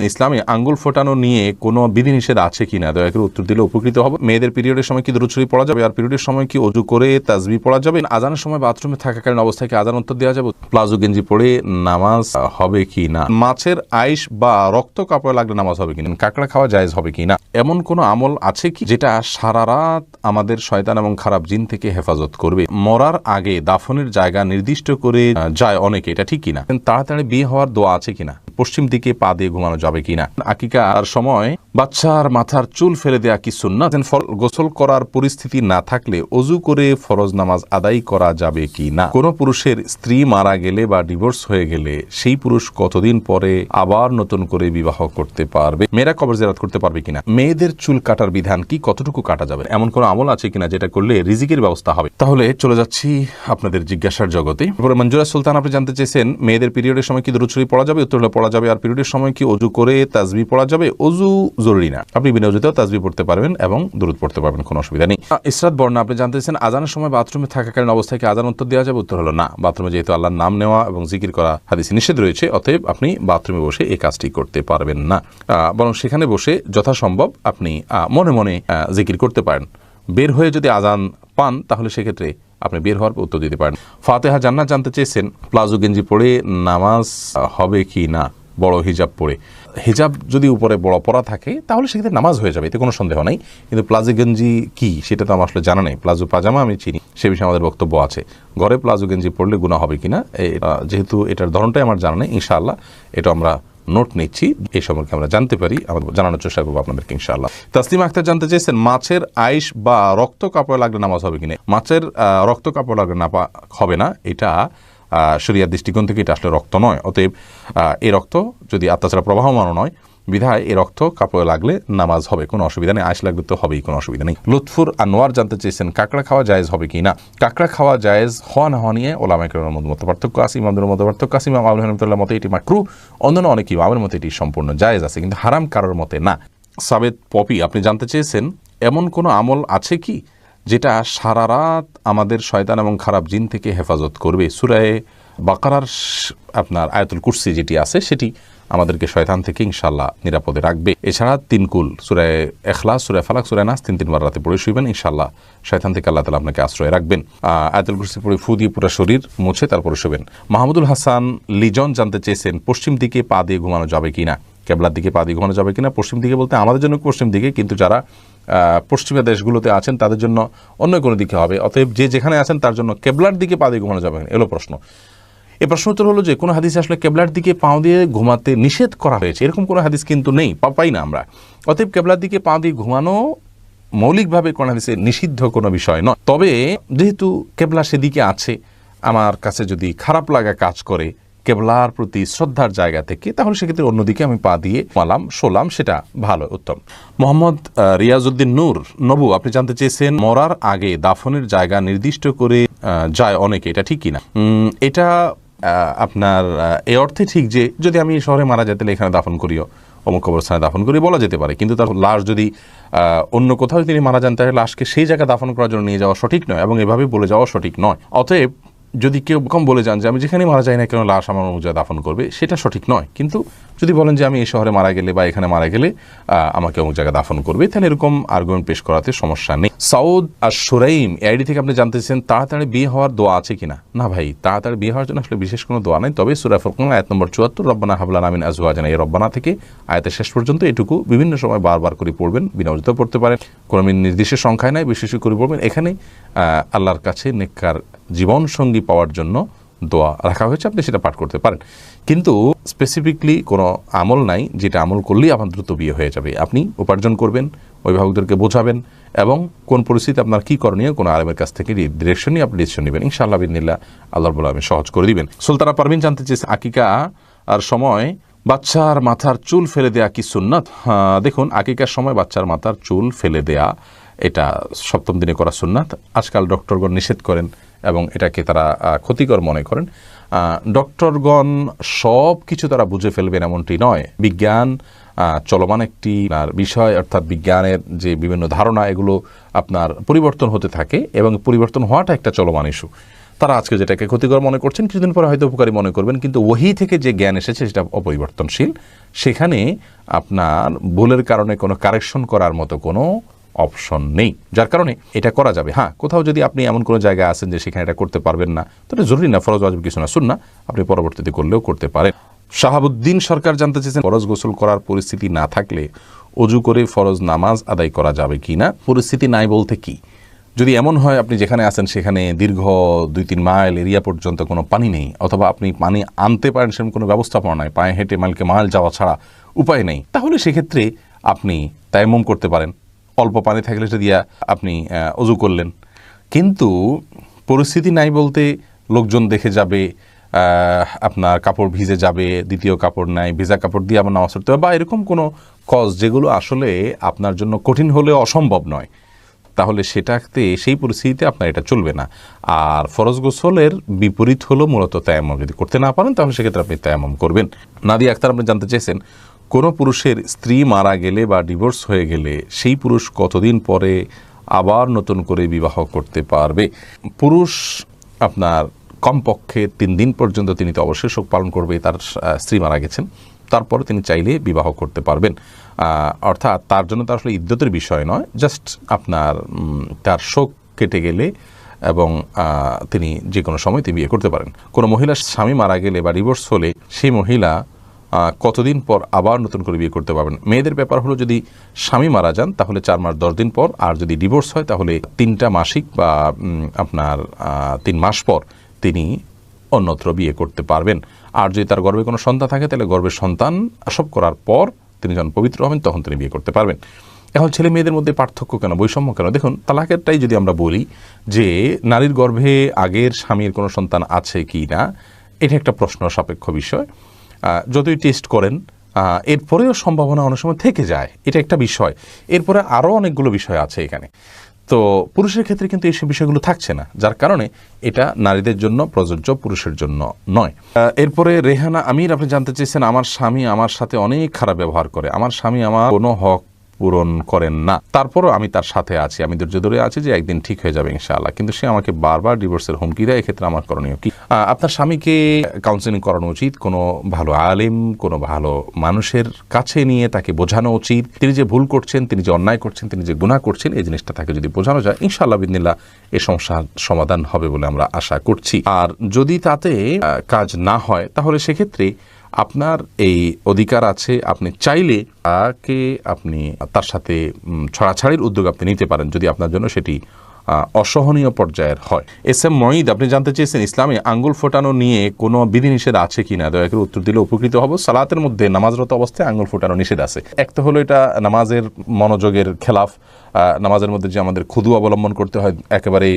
ইসলামে আঙ্গুল ফোটানো নিয়ে কোনো বিধিনিষেধ আছে কিনা দয়া করে উত্তর দিলে উপকৃত হবে। মেয়েদের পিরিয়ডের সময় কি দরুদ শরীফ পড়া যাবে, আর পিরিয়ডের সময় কি ওযু করে তাসবিহ পড়া যাবে? আজানের সময় বাথরুমে থাকাকালীন অবস্থায় কি আজান উত্তর দেওয়া যাবে? প্লাজো গেঞ্জি পরে নামাজ হবে কি না? মাছের আইশ বা রক্ত কাপড়ে লাগলে নামাজ হবে কিনা? কাঁকড়া খাওয়া জায়েজ হবে কিনা? এমন কোন আমল আছে কি যেটা সারা রাত আমাদের শয়তান এবং খারাপ জিন থেকে হেফাজত করবে? মরার আগে দাফনের জায়গা নির্দিষ্ট করে যায় অনেকে, এটা ঠিক কিনা? তাড়াতাড়ি বিয়ে হওয়ার দোয়া আছে কিনা? পশ্চিম দিকে পা দিয়ে ঘুমানো যাবে কিনা? আকিকার সময় বাচ্চার মাথার চুল ফেলে দেয়া কি সুন্নাত? গোসল করার পরিস্থিতি না থাকলে ওযু করে ফরজ নামাজ আদায় করা যাবে কি না? কোন পুরুষের স্ত্রী মারা গেলে বা ডিভোর্স হয়ে গেলে সেই পুরুষ কতদিন পরে আবার নতুন করে বিবাহ করতে পারবে? মেয়েরা কবর জিয়ারত করতে পারবে কিনা? মেয়েদের চুল কাটার বিধান কি, কতটুকু কাটা যাবে? এমন কোন আমল আছে কিনা যেটা করলে রিজিকের ব্যবস্থা হবে? তাহলে চলে যাচ্ছি আপনাদের জিজ্ঞাসার জগতে। মঞ্জুরা সুলতান আপনি জানতে চেয়েছেন মেয়েদের পিরিয়ডের সময় কি দরুদ শরীফ পড়া যাবে? উত্তর হলো পড়া যাবে। আর পিরিয়ডের সময় কি ওযু করে তাসবিহ পড়া যাবে? ওযু জরুরি না, আপনি বিনা ওযুতেও তাসবিহ পড়তে পারবেন এবং দরুদ পড়তে পারবেন, কোনো অসুবিধা নেই। ইসরাত বর্ণা আপনি জানতে চেয়েছেন আজানের সময় বাথরুমে থাকাকালীন অবস্থায় কি আজান উত্তর দেওয়া যাবে? উত্তর হলো না। বাথরুমে যেহেতু আল্লাহর নাম নেওয়া এবং জিকির করা হাদিসে নিষেধ রয়েছে, অতএব আপনি বাথরুমে বসে এই কাজটি করতে পারবেন না, বরং সেখানে বসে যথাসম্ভব আপনি মনে মনে জিকির করতে পারেন। বের হয়ে যদি আজান পান তাহলে সেক্ষেত্রে আপনি বের হওয়ার উত্তর দিতে পারেন। ফাতেহা জান্নাত জানতে চেয়েছেন প্লাজো গেঞ্জি পরে নামাজ হবে কি না বড় হিজাব পরে? হিজাব যদি উপরে বড় পরা থাকে তাহলে সেক্ষেত্রে নামাজ হয়ে যাবে, এতে কোনো সন্দেহ নাই। কিন্তু প্লাজো গেঞ্জি কি সেটা তো আমার আসলে জানা নেই। প্লাজো পাজামা আমি চিনি, সে বিষয়ে আমাদের বক্তব্য আছে। ঘরে প্লাজো গেঞ্জি পরলে গুনাহ হবে কিনা, যেহেতু এটার ধরনটাই আমার জানা নেই, ইনশাআল্লাহ এটা আমরা নোট নিচ্ছি, এই সম্পর্কে আমরা জানতে পারি, আমাদের জানানোর চেষ্টা করবো আপনাদেরকে ইনশাআল্লাহ। তাসলিমা আক্তার জানতে চেয়েছেন মাছের আইশ বা রক্ত কাপড়ে লাগলে নামাজ হবে কিনা? মাছের রক্ত কাপড় লাগলে না হবে না, এটা শরিয়ার দৃষ্টিকোণ থেকে এটা আসলে রক্ত নয়। অতএব এই রক্ত যদি আত্মাচারা প্রবাহমানও নয়, বিধায় এই রক্ত কাপড়ে লাগলে নামাজ হবে, কোনো অসুবিধা নেই। আইশ লাগলে তো হবেই, কোনো অসুবিধা নেই। লুৎফুর আনোয়ার জানতে চেয়েছেন কাঁকড়া খাওয়া জায়েজ হবে কি না? কাঁকড়া খাওয়া জায়েজ হওয়া না হওয়া নিয়ে ওলামায়ে কেরামের মধ্যে পার্থক্য আছে, ইমামদের মধ্যে পার্থক্য আছে। ইমাম আবু হানিফার মতে এটি মাকরুহ, অন্যান্য অনেক ইমামের মতে এটি সম্পূর্ণ জায়েজ আছে, কিন্তু হারাম কারোর মতে না। সাবেদ পপি আপনি জানতে চেয়েছেন এমন কোনো আমল আছে কি যেটা সারা রাত আমাদের শয়তান এবং খারাপ জিন থেকে হেফাজত করবে? সূরা বাকারার আপনার আয়াতুল কুরসি যেটি আছে সেটি আমাদেরকে শয়তান থেকে ইনশাআল্লাহ নিরাপদে রাখবে। এছাড়া 3 কুল সূরা ইখলাস, সূরা ফালাক, সূরা নাস 3 বার রাতে পড়ে শুইবেন, ইনশাআল্লাহ শয়তান থেকে আল্লাহ তাআলা আপনাকে আশ্রয় রাখবেন। আয়াতুল কুরসি পড়ে ফু দিয়ে পুরো শরীর মুছে তারপরে শুবেন। মাহমুদুল হাসান লিজন জানতে চেয়েছেন পশ্চিম দিকে পা দিয়ে ঘুমানো যাবে কিনা? কেবলার দিকে পা দিয়ে ঘুমানো যাবে কিনা? পশ্চিম দিকে বলতে আমাদের জন্য পশ্চিম দিকে, কিন্তু যারা পশ্চিমা দেশগুলোতে আছেন তাদের জন্য অন্য কোনো দিকে হবে। অতএব যে যেখানে আছেন তার জন্য কেবলার দিকে পা দিয়ে ঘুমানো যাবে না, এলো প্রশ্ন। এই প্রশ্ন উত্তর হলো যে কোনো হাদিসে আসলে কেবলার দিকে পাও দিয়ে ঘুমাতে নিষেধ করা হয়েছে এরকম কোনো হাদিস কিন্তু নেই, পাই না আমরা। অতএব কেবলার দিকে পা দিয়ে ঘুমানো মৌলিকভাবে কোনো হাদিসে নিষিদ্ধ কোনো বিষয় নয়। তবে যেহেতু কেবলা সেদিকে আছে, আমার কাছে যদি খারাপ লাগা কাজ করে কেবলার প্রতি শ্রদ্ধার জায়গা থেকে, তাহলে সেক্ষেত্রে অন্যদিকে আমি পা দিয়ে শোলাম, সেটা ভালো, উত্তম। মোহাম্মদ রিয়াজউদ্দিন নূর নবু আপনি জানতে চেয়েছেন মরার আগে দাফনের জায়গা নির্দিষ্ট করে যায় অনেকে, এটা ঠিক কিনা? এটা আপনার এই অর্থে ঠিক যে যদি আমি শহরে মারা যেতে এখানে দাফন করিও, অমুক কবরস্থানে দাফন করি বলা যেতে পারে, কিন্তু তার লাশ যদি অন্য কোথাও তিনি মারা যান তাহলে লাশকে সেই জায়গায় দাফন করার জন্য নিয়ে যাওয়া সঠিক নয়, এবং এভাবে বলে যাওয়া সঠিক নয়। অতএব যদি কেউ কম বলে যান যে আমি যেখানে মারা যাই না কেন লাশ আমার অনুযায়ী দাফন করবে, সেটা সঠিক নয়। কিন্তু যদি বলেন যে আমি এই শহরে মারা গেলে বা এখানে মারা গেলে আমাকে অমুক জায়গায় দাফন করবে, তাহলে এরকম আর্গুমেন্ট পেশ করাতে সমস্যা নেই। সাউদ আর সুরাইম আইডি থেকে আপনি জানতেছেন তাড়াতাড়ি বিয়ে হওয়ার দোয়া আছে কিনা? না ভাই, তাড়াতাড়ি বিয়ে হওয়ার জন্য আসলে বিশেষ কোনো দোয়া নেই। তবে সূরা ফুরকান আয়াত নম্বর 74 রব্বানা হাবলানা মিন আজওয়াজিনা, এই রব্বানা থেকে আয়াতের শেষ পর্যন্ত এটুকু বিভিন্ন সময় বারবার করে পড়বেন, বিনা ওযুতেও পড়তে পারেন, কোনো নির্দিষ্ট সংখ্যায় নাই, বিশেষ করে পড়বেন। এখানে আল্লাহর কাছে নেককার জীবন সঙ্গী পাওয়ার জন্য দোয়া রাখা হয়েছে, আপনি সেটা পাঠ করতে পারেন। কিন্তু স্পেসিফিকলি কোনো আমল নাই যেটা আমল করলেই আপনার দ্রুত বিয়ে হয়ে যাবে। আপনি উপার্জন করবেন, অভিভাবকদেরকে বোঝাবেন, এবং কোন পরিস্থিতি আপনার কী করণীয় কোনো আলেমের কাছ থেকে ডিরেকশন নিয়ে আপনি ডিসিশন নেবেন, ইনশাআল্লাহ বিদিনিল্লাহ আল্লাহর বলে আমি সহজ করে দিবেন। সুলতানা পারভিন জানতে চেয়েছে আকিকা আর সময় বাচ্চার মাথার চুল ফেলে দেয়া কি সুন্নাত? দেখুন, আকিকার সময় বাচ্চার মাথার চুল ফেলে দেয়া এটা 7ম দিনে করা সুন্নাত। আজকাল ডক্টরগণ নিষেধ করেন এবং এটাকে তারা ক্ষতিকর মনে করেন। ডক্টরগণ সব কিছু তারা বুঝে ফেলবেন এমনটি নয়। বিজ্ঞান চলমান একটি বিষয়, অর্থাৎ বিজ্ঞানের যে বিভিন্ন ধারণা এগুলো আপনার পরিবর্তন হতে থাকে এবং পরিবর্তন হওয়াটা একটা চলমান ইস্যু। তারা আজকে যেটাকে ক্ষতিকর মনে করছেন কিছুদিন পরে হয়তো উপকারী মনে করবেন, কিন্তু ওহী থেকে যে জ্ঞান এসেছে সেটা অপরিবর্তনশীল। সেখানে আপনার ভুলের কারণে কোনো কারেকশন করার মতো কোনো অপশন নেই, যার কারণে এটা করা যাবে। হ্যাঁ, কোথাও যদি আপনি এমন কোনো জায়গায় আছেন যে সেখানে এটা করতে পারবেন না, তো এটা জরুরি না, ফরজ ওয়াজিব কিছু না, সুন্নাহ, আপনি পরবর্তীতে করলেও করতে পারেন। শাহাবুদ্দিন সরকার জানতে চেয়েছেন ফরজ গোসল করার পরিস্থিতি না থাকলে অজু করে ফরজ নামাজ আদায় করা যাবে কি না। পরিস্থিতি নাই বলতে কি, যদি এমন হয় আপনি যেখানে আছেন সেখানে দীর্ঘ 2-3 মাইল এরিয়া পর্যন্ত কোনো পানি নেই, অথবা আপনি পানি আনতে পারেন সেরকম কোনো ব্যবস্থাপনা নাই, পায়ে হেঁটে মাইল যাওয়া ছাড়া উপায় নেই, তাহলে সেক্ষেত্রে আপনি তায়াম্মুম করতে পারেন। অল্প পানি থাকলে সেটা দিয়া আপনি অজু করলেন। কিন্তু পরিস্থিতি নাই বলতে লোকজন দেখে যাবে, আপনার কাপড় ভিজে যাবে, দ্বিতীয় কাপড় নাই, ভিজা কাপড় দিয়ে আমার নামাজ পড়তে হবে, বা এরকম কোনো কজ যেগুলো আসলে আপনার জন্য কঠিন হলেও অসম্ভব নয়, তাহলে সেটাতে সেই পরিস্থিতিতে আপনার এটা চলবে না। আর ফরজ গোসলের বিপরীত হলো মূলত তায়াম্মুম। যদি করতে না পারেন তাহলে সেক্ষেত্রে আপনি তায়াম্মুম করবেন। নাদিয়া আক্তার আপনি জানতে চেয়েছেন কোনো পুরুষের স্ত্রী মারা গেলে বা ডিভোর্স হয়ে গেলে সেই পুরুষ কতদিন পরে আবার নতুন করে বিবাহ করতে পারবে। পুরুষ আপনার কমপক্ষে 3 দিন পর্যন্ত তিনি তো অবশ্যই শোক পালন করবে, তার স্ত্রী মারা গেছেন, তারপরে তিনি চাইলে বিবাহ করতে পারবেন। অর্থাৎ তার জন্য তো আসলে ইদ্যতের বিষয় নয়, জাস্ট আপনার তার শোক কেটে গেলে এবং তিনি যে কোনো সময় তিনি বিয়ে করতে পারেন। কোনো মহিলার স্বামী মারা গেলে বা ডিভোর্স হলে সেই মহিলা কতদিন পর আবার নতুন করে বিয়ে করতে পারবেন। মেয়েদের ব্যাপার হলো যদি স্বামী মারা যান তাহলে 4 মাস 10 দিন পর, আর যদি ডিভোর্স হয় তাহলে 3টা মাসিক বা আপনার 3 মাস পর তিনি অন্যত্র বিয়ে করতে পারবেন। আর যদি তার গর্ভে কোনো সন্তান থাকে তাহলে গর্ভের সন্তান প্রসব করার পর তিনি যখন পবিত্র হবেন তখন তিনি বিয়ে করতে পারবেন। এখন ছেলে মেয়েদের মধ্যে পার্থক্য কেন, বৈষম্য কেন? দেখুন, তালাকেরটাই যদি আমরা বলি যে নারীর গর্ভে আগের স্বামীর কোনো সন্তান আছে কি না, এটা একটা প্রশ্ন সাপেক্ষ বিষয়। যতই টেস্ট করেন এরপরেও সম্ভাবনা অনেক সময় থেকে যায়, এটা একটা বিষয়। এরপরে আরও অনেকগুলো বিষয় আছে এখানে। তো পুরুষের ক্ষেত্রে কিন্তু এইসব বিষয়গুলো থাকছে না, যার কারণে এটা নারীদের জন্য প্রযোজ্য, পুরুষের জন্য নয়। এরপরে রেহানা আমির আপনি জানতে চেয়েছেন আমার স্বামী আমার সাথে অনেক খারাপ ব্যবহার করে, আমার স্বামী আমার কোনো হক পূরণ করেন না, তারপরও আমি তার সাথে আছি, আমি ধৈর্য ধরে আছি যে একদিন ঠিক হয়ে যাবে ইনশাআল্লাহ, কিন্তু সে আমাকে বারবার ডিভোর্সের হুমকি দেয়, এক্ষেত্রে আমার করণীয় কি? আপনার স্বামীকে কাউন্সেলিং করানো উচিত, কোনো ভালো আলেম, কোনো ভালো মানুষের কাছে নিয়ে তাকে বোঝানো উচিত। তিনি যে ভুল করছেন, তিনি যে অন্যায় করছেন, তিনি যে গুনাহ করছেন, এই জিনিসটা তাকে যদি বোঝানো যায় ইনশাআল্লাহ বিদিনিল্লাহ এই সমস্যার সমাধান হবে বলে আমরা আশা করছি। আর যদি তাতে কাজ না হয় তাহলে সেক্ষেত্রে আপনার এই অধিকার আছে, আপনি চাইলে তাকে আপনি তার সাথে ছড়াছাড়ির উদ্যোগ আপনি নিতে পারেন যদি আপনার জন্য সেটি অসহনীয় পর্যায়ের হয়। এস এম মঈদ আপনি জানতে চেয়েছেন ইসলামে আঙ্গুল ফোটানো নিয়ে কোনো বিধিনিষেধ আছে কিনা, দয়া করে উত্তর দিলে উপকৃত হব। সালাতের মধ্যে নামাজরত অবস্থায় আঙ্গুল ফোটানো নিষেধ আছে। এক তো হলো এটা নামাজের মনোযোগের খেলাফ, নামাজের মধ্যে যে আমাদের খুদু অবলম্বন করতে হয় একেবারে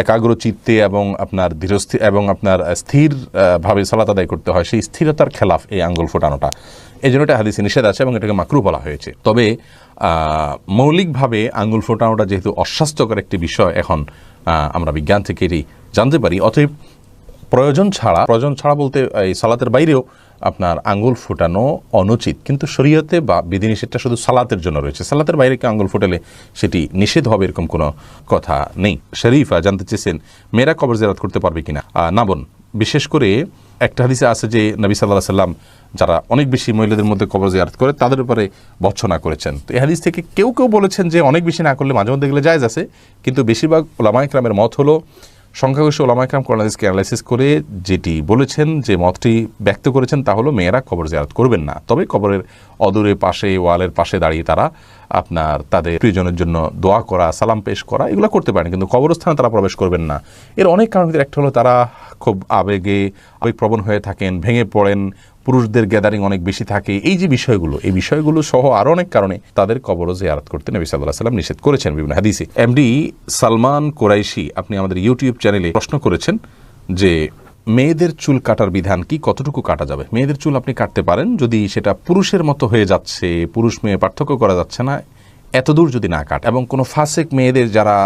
একাগ্র চিত্তে এবং আপনার ধীরস্থির এবং আপনার স্থির ভাবে সালাত আদায় করতে হয়, সেই স্থিরতার খেলাফ এই আঙ্গুল ফোটানোটা, এই জন্য এটা হাদিসে নিষেধ আছে এবং এটাকে মাকরুহ বলা হয়েছে। তবে মৌলিকভাবে আঙ্গুল ফোটানোটা যেহেতু অস্বাস্থ্যকর একটি বিষয় এখন আমরা বিজ্ঞান থেকে এটি জানতে পারি, অতএব প্রয়োজন ছাড়া বলতে এই সালাতের বাইরেও আপনার আঙ্গুল ফোটানো অনুচিত, কিন্তু শরীয়তে বা বিধিনিষেধটা শুধু সালাতের জন্য রয়েছে। সালাতের বাইরে কেউ আঙ্গুল ফোটালে সেটি নিষেধ হবে এরকম কোনো কথা নেই। শরীফা জানতে চেয়েছেন মেয়েরা কবর জিয়ারত করতে পারবে কিনা। না বোন, বিশেষ করে একটা হাদিসে আছে যে নবী সাল্লাল্লাহু আলাইহি সাল্লাম যারা অনেক বেশি মহিলাদের মধ্যে কবর জিয়ারত করে তাদের উপরে ভর্ৎসনা করেছেন। তো এই হাদিস থেকে কেউ বলেছেন যে অনেক বেশি না করলে মাঝে মধ্যে গেলে জায়েজ আছে, কিন্তু বেশিরভাগ উলামায়ে কেরামের মত হলো, সংখ্যাগরিষ্ঠ উলামায়ে কেরাম কোরআন হাদিসকে অ্যানালাইসিস করে যেটি বলেছেন, যে মতটি ব্যক্ত করেছেন তা হলো মেয়েরা কবর জিয়ারত করবেন না। তবে কবরের অদূরে পাশে, ওয়ালের পাশে দাঁড়িয়ে তারা আপনার তাদের প্রিয়জনের জন্য দোয়া করা, সালাম পেশ করা, এগুলো করতে পারেন, কিন্তু কবরস্থানে তারা প্রবেশ করবেন না। এর অনেক কারণের একটা হলো তারা খুব আবেগপ্রবণ হয়ে থাকেন, ভেঙে পড়েন, পুরুষদের গ্যাদারিং অনেক বেশি থাকে, এই যে বিষয়গুলো, এই বিষয়গুলো সহ আরও অনেক কারণে তাদের কবর জিয়ারত করতে নবী সাল্লাল্লাহু আলাইহি ওয়াসাল্লাম নিষেধ করেছেন বিভিন্ন হাদিসে। এমডি সালমান কোরাইশি আপনি আমাদের ইউটিউব চ্যানেলে প্রশ্ন করেছেন যে মেয়েদের চুল কাটার বিধান কি, কতটুকু কাটা যাবে। মেয়েদের চুল আপনি কাটতে পারেন যদি সেটা পুরুষের মতো হয়ে যাচ্ছে, পুরুষ মেয়ে পার্থক্য করা যাচ্ছে না, এতদূর যদি না কাট, এবং কোনো ফাসেক মেয়েদের যারা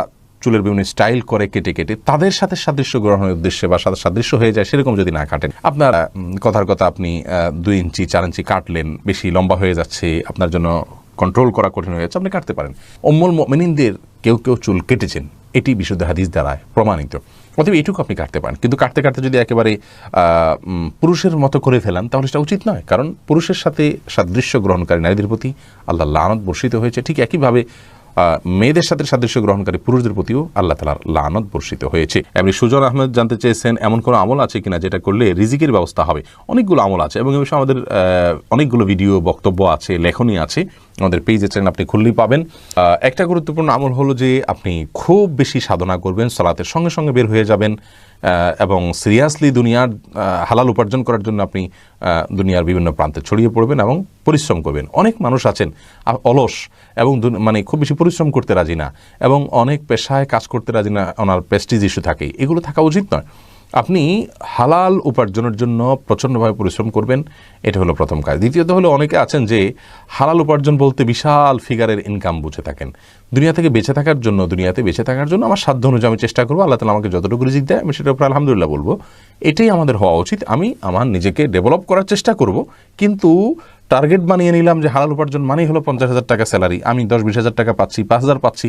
চুলের বিভিন্ন স্টাইল করে কেটে তাদের সাথে সাদৃশ্য গ্রহণের উদ্দেশ্যে বা সাদৃশ্য হয়ে যায় সেরকম যদি না কাটেন, আপনার কথার কথা আপনি 2 ইঞ্চি 4 ইঞ্চি কাটলেন, বেশি লম্বা হয়ে যাচ্ছে, আপনার জন্য কন্ট্রোল করা কঠিন হয়ে যাচ্ছে, আপনি কাটতে পারেন। উম্মুল মুমিনিনদের কেউ চুল কেটেছেন, এটি বিশুদ্ধ হাদিস দ্বারা প্রমাণিত। অতএব এইটুকু আপনি কাটতে পারেন, কিন্তু কাটতে কাটতে যদি একেবারে পুরুষের মতো করে ফেলেন তাহলে সেটা উচিত নয়, কারণ পুরুষের সাথে সাদৃশ্য গ্রহণকারী নারীদের প্রতি আল্লাহ লানত বর্ষিত হয়েছে। ঠিক একইভাবে মেয়েদের সাথে সাদৃশ্য গ্রহণকারী পুরুষদের প্রতিও আল্লাহ তাআলার লানত বর্ষিত হয়েছে। এমনি সুজন আহমেদ জানতে চেয়েছেন এমন কোনো আমল আছে কিনা যেটা করলে রিজিকের ব্যবস্থা হবে। অনেকগুলো আমল আছে এবং এ বিষয়ে আমাদের অনেকগুলো ভিডিও, বক্তব্য আছে, লেখনী আছে, আমাদের পেজে চ্যানেল আপনি খুললেই পাবেন। একটা গুরুত্বপূর্ণ আমল হলো যে আপনি খুব বেশি সাধনা করবেন, সালাতের সঙ্গে সঙ্গে বের হয়ে যাবেন এবং সিরিয়াসলি দুনিয়ার হালাল উপার্জন করার জন্য আপনি দুনিয়ার বিভিন্ন প্রান্তে ছড়িয়ে পড়বেন এবং পরিশ্রম করবেন। অনেক মানুষ আছেন অলস এবং মানে খুব বেশি পরিশ্রম করতে রাজি না এবং অনেক পেশায় কাজ করতে রাজি না, ওনার প্রেস্টিজ ইস্যু থাকে, এগুলো থাকা উচিত নয়। আপনি হালাল উপার্জনের জন্য প্রচণ্ডভাবে পরিশ্রম করবেন, এটা হলো প্রথম কাজ। দ্বিতীয়ত হলো অনেকে আছেন যে হালাল উপার্জন বলতে বিশাল ফিগারের ইনকাম বুঝে থাকেন। দুনিয়া থেকে বেঁচে থাকার জন্য, দুনিয়াতে বেঁচে থাকার জন্য আমার সাধ্য অনুযায়ী আমি চেষ্টা করবো, আল্লাহ তাআলা আমাকে যতটুকু রিজিক দেয় আমি সেটার উপর আলহামদুলিল্লাহ বলবো। এটাই আমাদের হওয়া উচিত। আমি আমার নিজেকে ডেভেলপ করার চেষ্টা করব, কিন্তু টার্গেট বানিয়ে নিলাম যে হালাল উপার্জন মানেই হলো 50,000 টাকা স্যালারি, আমি 10-20 হাজার টাকা পাচ্ছি, 5,000 পাচ্ছি,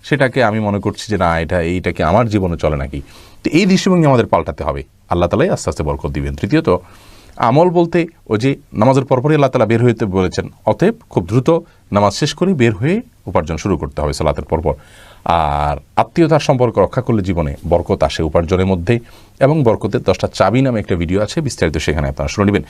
সেটাকে আমি মনে করছি যে না এইটাকে আমার জীবনে চলে নাকি। তো এই দৃষ্টিভঙ্গি আমাদের পাল্টাতে হবে, আল্লাহ তাআলাই আস্তে আস্তে বরকত দিবেন। তৃতীয়ত আমল বলতে ওই যে নামাজের পরপরই আল্লাহ তাআলা বের হইতে বলেছেন, অতএব খুব দ্রুত নামাজ শেষ করে বের হয়ে উপার্জন শুরু করতে হবে সালাতের পরপর। আর আত্মীয়তার সম্পর্ক রক্ষা করলে জীবনে বরকত আসে উপার্জনের মধ্যে, এবং বরকতের 10টা চাবি নামে একটা ভিডিও আছে, বিস্তারিত সেখানে আপনারা শুনে নেবেন।